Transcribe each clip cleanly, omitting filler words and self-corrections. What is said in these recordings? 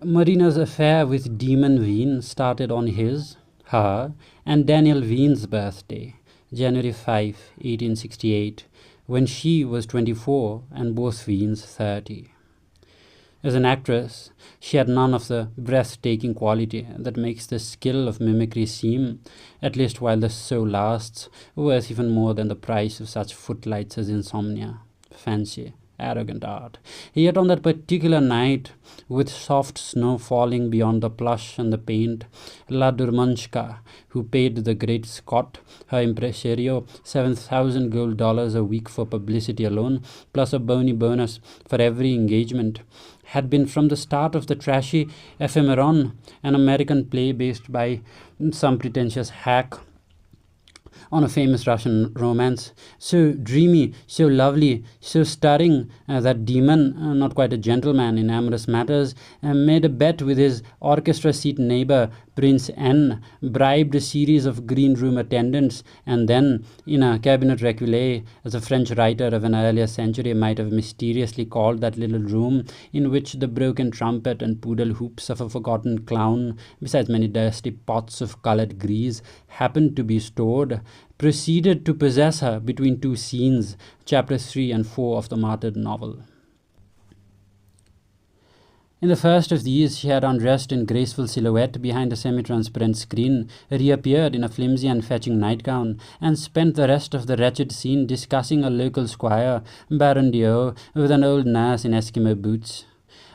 Marina's affair with Demon Veen started on her, and Daniel Veen's birthday, January 5, 1868, when she was 24 and both Veens 30. As an actress, she had none of the breathtaking quality that makes the skill of mimicry seem, at least while the show lasts, worth even more than the price of such footlights as insomnia, fancy, arrogant art. Yet on that particular night, with soft snow falling beyond the plush and the paint, La Durmanchka, who paid the great Scott, her impresario, $7,000 a week for publicity alone, plus a bony bonus for every engagement, had been from the start of the trashy Ephemeron, an American play based by some pretentious hack on a famous Russian romance. So dreamy, so lovely, so stirring that Demon, not quite a gentleman in amorous matters, made a bet with his orchestra seat neighbor, Prince N, bribed a series of green room attendants, and then, in a cabinet reculé, as a French writer of an earlier century might have mysteriously called that little room in which the broken trumpet and poodle hoops of a forgotten clown, besides many dusty pots of colored grease, happened to be stored, proceeded to possess her between two scenes, chapters 3 and 4 of the martyred novel. In the first of these, she had undressed in graceful silhouette behind a semi-transparent screen, reappeared in a flimsy and fetching nightgown, and spent the rest of the wretched scene discussing a local squire, Baron Dio, with an old nurse in Eskimo boots.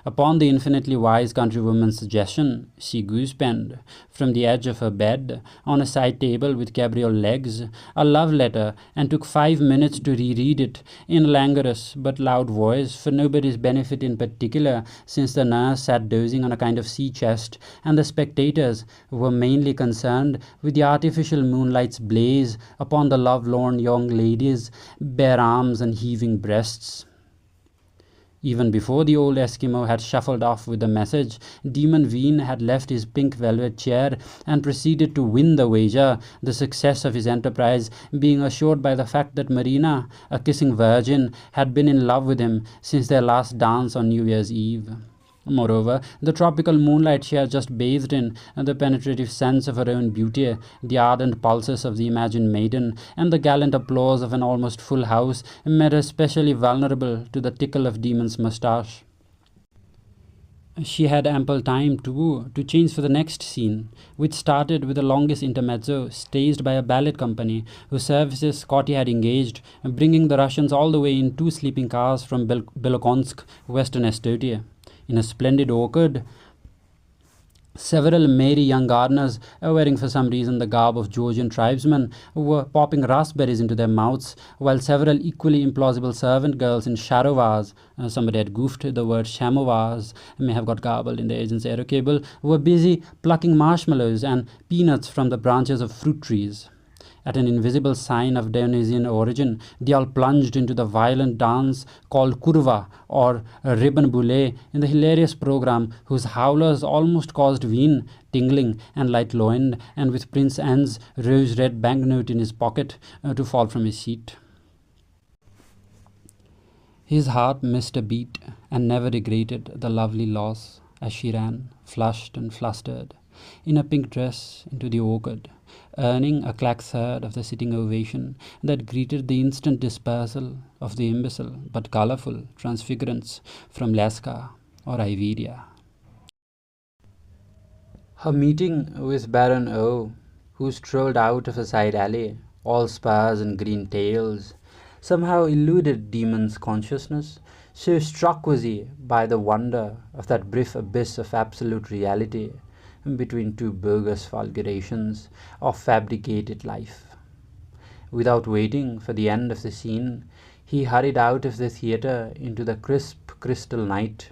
Upon the infinitely wise countrywoman's suggestion, she goose-penned, from the edge of her bed, on a side table with cabriole legs, a love letter, and took 5 minutes to reread it in a languorous but loud voice, for nobody's benefit in particular, since the nurse sat dozing on a kind of sea chest, and the spectators were mainly concerned with the artificial moonlight's blaze upon the lovelorn young lady's bare arms and heaving breasts. Even before the old Eskimo had shuffled off with the message, Demon Veen had left his pink velvet chair and proceeded to win the wager, the success of his enterprise being assured by the fact that Marina, a kissing virgin, had been in love with him since their last dance on New Year's Eve. Moreover, the tropical moonlight she had just bathed in, and the penetrative sense of her own beauty, the ardent pulses of the imagined maiden, and the gallant applause of an almost full house, made her specially vulnerable to the tickle of Demon's moustache. She had ample time, too, to change for the next scene, which started with the longest intermezzo, staged by a ballet company, whose services Scotty had engaged, bringing the Russians all the way in 2 sleeping cars from Belokonsk, Western Estonia. In a splendid orchard, several merry young gardeners, wearing for some reason the garb of Georgian tribesmen, were popping raspberries into their mouths, while several equally implausible servant girls in sharovars, somebody had goofed the word chamovars, may have got garbled in the agent's aero cable, were busy plucking marshmallows and peanuts from the branches of fruit trees. At an invisible sign of Dionysian origin, they all plunged into the violent dance called kurva, or ribbon boule, in the hilarious program whose howlers almost caused Veen, tingling and light-loined, and with Prince Anne's rose-red banknote in his pocket, to fall from his seat. His heart missed a beat and never regretted the lovely loss as she ran, flushed and flustered, in a pink dress into the orchard, earning a clack third of the sitting ovation that greeted the instant dispersal of the imbecile but colourful transfigurants from Laska or Iveria. Her meeting with Baron O, who strolled out of a side alley, all spurs and green tails, somehow eluded Demon's consciousness, so struck was he by the wonder of that brief abyss of absolute reality between 2 bogus fulgurations of fabricated life. Without waiting for the end of the scene, he hurried out of the theatre into the crisp crystal night,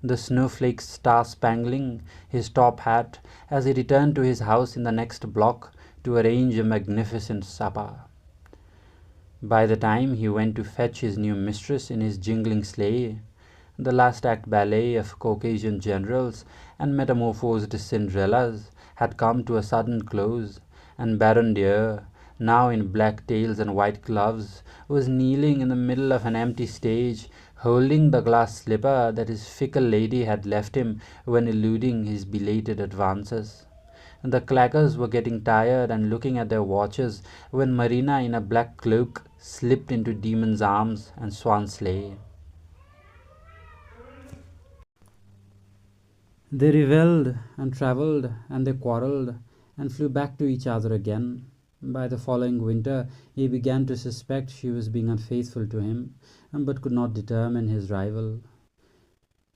the snowflakes star-spangling his top hat as he returned to his house in the next block to arrange a magnificent supper. By the time he went to fetch his new mistress in his jingling sleigh, the last act ballet of Caucasian generals and metamorphosed Cinderellas had come to a sudden close, and Baron Deer, now in black tails and white gloves, was kneeling in the middle of an empty stage, holding the glass slipper that his fickle lady had left him when eluding his belated advances. The clackers were getting tired and looking at their watches when Marina in a black cloak slipped into Demon's arms and swung sleigh. They revelled and travelled and they quarrelled and flew back to each other again. By the following winter he began to suspect she was being unfaithful to him, but could not determine his rival.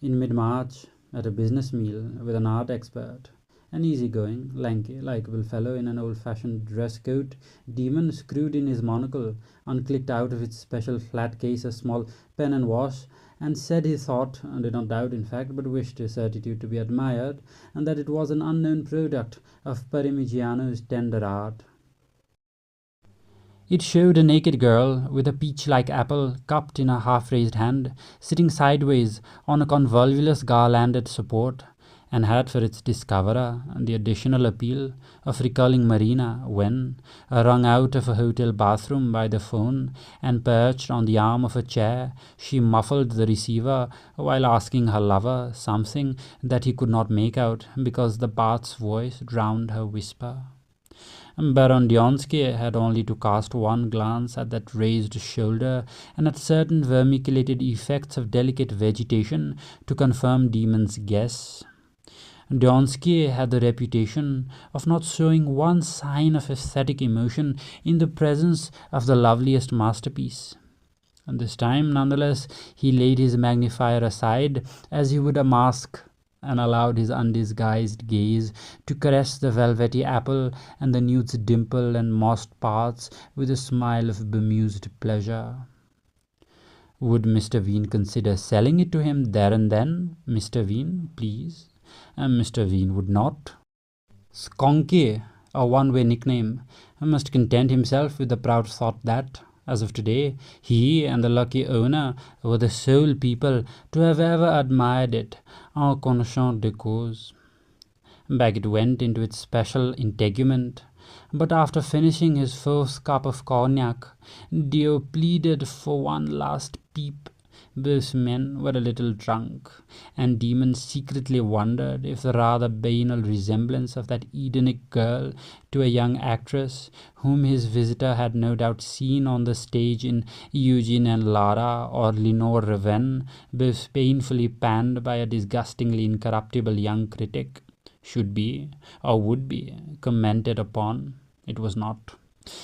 In mid-March, at a business meal with an art expert, an easy-going, lanky, likeable fellow in an old-fashioned dress coat, Demon screwed in his monocle, unclicked out of its special flat case a small pen and wash, and said he thought, and did not doubt in fact, but wished his certitude to be admired, and that it was an unknown product of Parmigiano's tender art. It showed a naked girl with a peach-like apple cupped in a half-raised hand, sitting sideways on a convolvulus garlanded support, and had for its discoverer the additional appeal of recalling Marina when, wrung out of a hotel bathroom by the phone and perched on the arm of a chair, she muffled the receiver while asking her lover something that he could not make out because the bath's voice drowned her whisper. Baron Dionsky had only to cast one glance at that raised shoulder and at certain vermiculated effects of delicate vegetation to confirm Demon's guess. Dionsky had the reputation of not showing one sign of aesthetic emotion in the presence of the loveliest masterpiece. And this time, nonetheless, he laid his magnifier aside as he would a mask and allowed his undisguised gaze to caress the velvety apple and the nude's dimple and mossed parts with a smile of bemused pleasure. Would Mr. Veen consider selling it to him there and then? Mr. Veen, please. And Mr. Veen would not. Skonky, a one-way nickname, must content himself with the proud thought that, as of today, he and the lucky owner were the sole people to have ever admired it en connaissance de cause. Back it went into its special integument, but after finishing his fourth cup of cognac, Dio pleaded for one last peep. Both men were a little drunk, and Demon secretly wondered if the rather banal resemblance of that Edenic girl to a young actress, whom his visitor had no doubt seen on the stage in Eugene and Lara or Lenore Raven, both painfully panned by a disgustingly incorruptible young critic, should be, or would be, commented upon. It was not.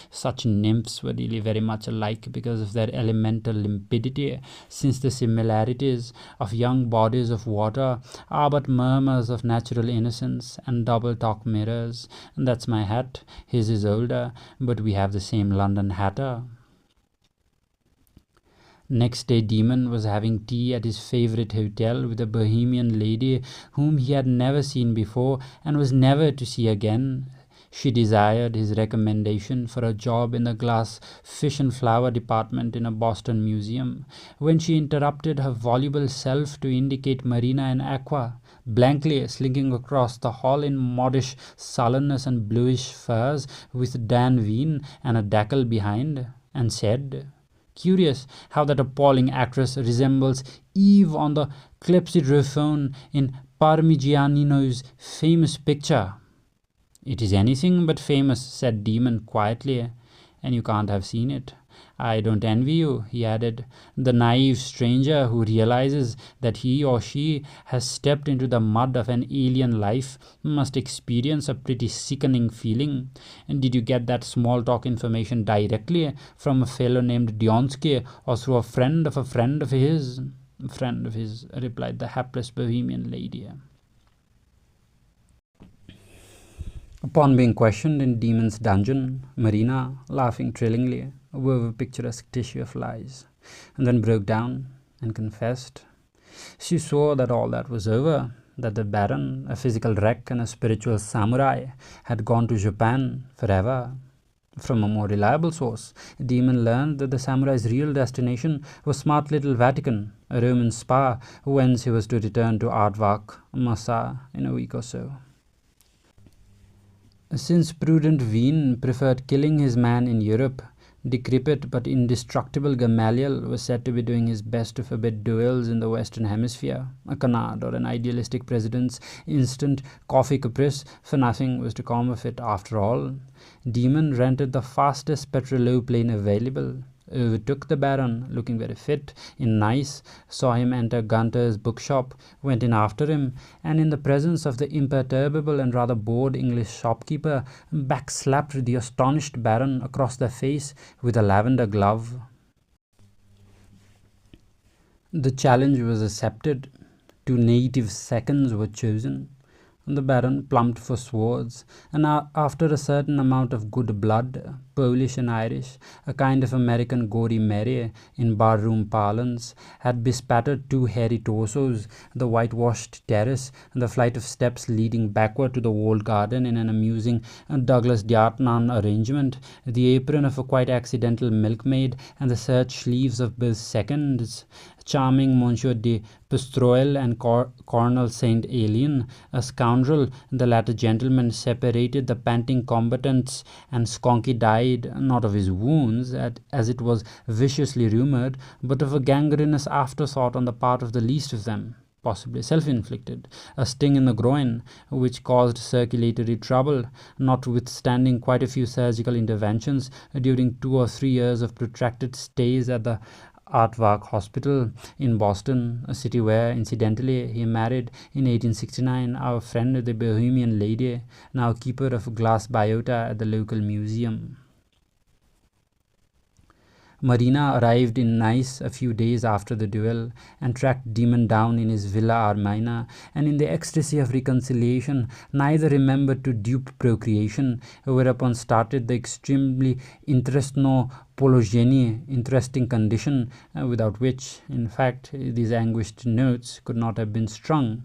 Such nymphs were really very much alike because of their elemental limpidity, since the similarities of young bodies of water are but murmurs of natural innocence and double-talk mirrors. That's my hat, his is older, but we have the same London hatter. Next day Demon was having tea at his favourite hotel with a bohemian lady whom he had never seen before and was never to see again. She desired his recommendation for a job in the glass fish and flower department in a Boston museum, when she interrupted her voluble self to indicate Marina and Aqua, blankly slinking across the hall in modish sullenness and bluish furs, with Dan Veen and a dackle behind, and said, "Curious how that appalling actress resembles Eve on the clepsydrophone in Parmigianino's famous picture." "It is anything but famous," said Demon quietly, "and you can't have seen it. I don't envy you," he added. "The naive stranger who realizes that he or she has stepped into the mud of an alien life must experience a pretty sickening feeling. And did you get that small-talk information directly from a fellow named Dionsky or through a friend of his?" "A friend of his," replied the hapless bohemian lady. Upon being questioned in Demon's dungeon, Marina, laughing trillingly, wove a picturesque tissue of lies, and then broke down and confessed. She swore that all that was over, that the Baron, a physical wreck and a spiritual samurai, had gone to Japan forever. From a more reliable source, Demon learned that the samurai's real destination was smart little Vatican, a Roman spa, whence he was to return to Aardvark, Massa, in a week or so. Since prudent Veen preferred killing his man in Europe, Decrepit but indestructible Gamaliel was said to be doing his best to forbid duels in the Western Hemisphere, a canard or an idealistic president's instant coffee caprice, for nothing was to come of it after all. Demon rented the fastest petroloplane available, overtook the Baron, looking very fit, in nice, saw him enter Gunter's bookshop, went in after him, and in the presence of the imperturbable and rather bored English shopkeeper, backslapped the astonished Baron across the face with a lavender glove. The challenge was accepted. 2 native seconds were chosen. The Baron plumped for swords, and after a certain amount of good blood, Polish and Irish, a kind of American gory Mary in barroom parlance, had bespattered 2 hairy torsos, the whitewashed terrace, and the flight of steps leading backward to the walled garden in an amusing Douglas Diartnan arrangement, the apron of a quite accidental milkmaid, and the serge sleeves of both seconds. Charming Monsieur de Pestroel and Colonel Saint Alien, a scoundrel, the latter gentleman separated the panting combatants, and Skonky died, not of his wounds, as it was viciously rumoured, but of a gangrenous afterthought on the part of the least of them, possibly self-inflicted, a sting in the groin, which caused circulatory trouble, notwithstanding quite a few surgical interventions during 2 or 3 years of protracted stays at the Aardvark Hospital in Boston, a city where, incidentally, he married in 1869 our friend the Bohemian lady, now keeper of a glass biota at the local museum. Marina arrived in Nice a few days after the duel, and tracked Demon down in his Villa Armina, and in the ecstasy of reconciliation neither remembered to dupe procreation, whereupon started the extremely interesting condition, without which, in fact, these anguished notes could not have been strung.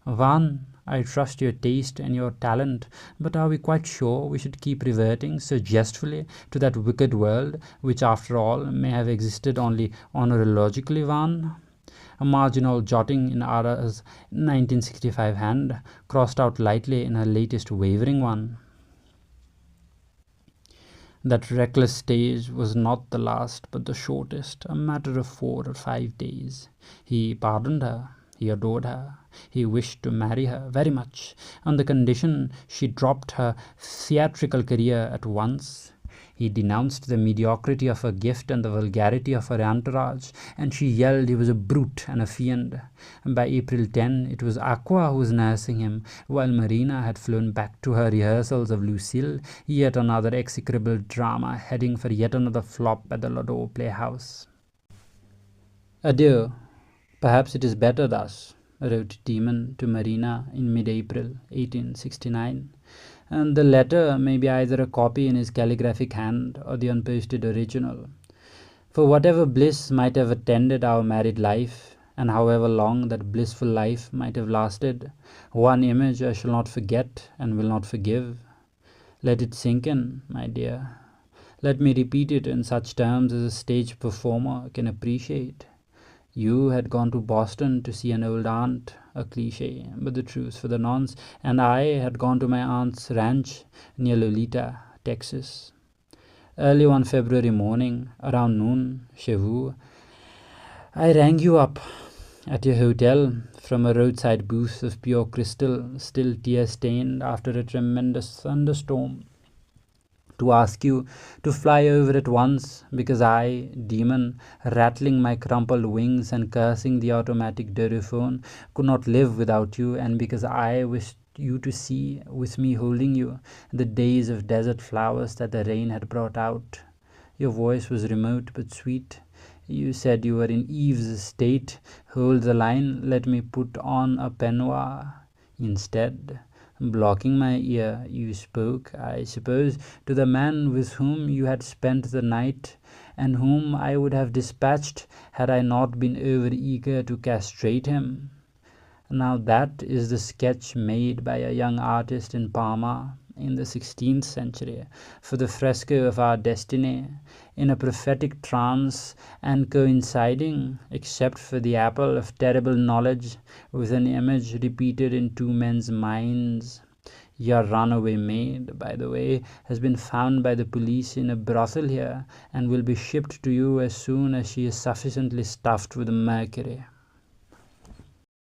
Van, I trust your taste and your talent, but are we quite sure we should keep reverting so jestfully to that wicked world, which after all may have existed only honorologically, Van? A marginal jotting in Ada's 1965 hand, crossed out lightly in her latest wavering one. That reckless stage was not the last, but the shortest, a matter of 4 or 5 days. He pardoned her. He adored her. He wished to marry her very much, on the condition she dropped her theatrical career at once. He denounced the mediocrity of her gift and the vulgarity of her entourage, and she yelled he was a brute and a fiend. And by April 10, it was Aqua who was nursing him, while Marina had flown back to her rehearsals of Lucille, yet another execrable drama heading for yet another flop at the Ardor Playhouse. Adieu. Perhaps it is better thus, wrote Demon to Marina in mid-April 1869, and the letter may be either a copy in his calligraphic hand or the unposted original. For whatever bliss might have attended our married life, and however long that blissful life might have lasted, one image I shall not forget and will not forgive. Let it sink in, my dear. Let me repeat it in such terms as a stage performer can appreciate. You had gone to Boston to see an old aunt, a cliché, but the truth for the nonce, and I had gone to my aunt's ranch near Lolita, Texas. Early one February morning, around noon, chez vous, I rang you up at your hotel from a roadside booth of pure crystal, still tear-stained after a tremendous thunderstorm, to ask you to fly over at once, because I, Demon, rattling my crumpled wings and cursing the automatic dorophone, could not live without you, and because I wished you to see, with me holding you, the days of desert flowers that the rain had brought out. Your voice was remote but sweet. You said you were in Eve's state. Hold the line, let me put on a peignoir. Instead, blocking my ear, you spoke, I suppose, to the man with whom you had spent the night, and whom I would have dispatched had I not been over-eager to castrate him. Now that is the sketch made by a young artist in Parma in the 16th century for the fresco of our destiny, in a prophetic trance, and coinciding, except for the apple of terrible knowledge, with an image repeated in 2 men's minds. Your runaway maid, by the way, has been found by the police in a brothel here, and will be shipped to you as soon as she is sufficiently stuffed with mercury."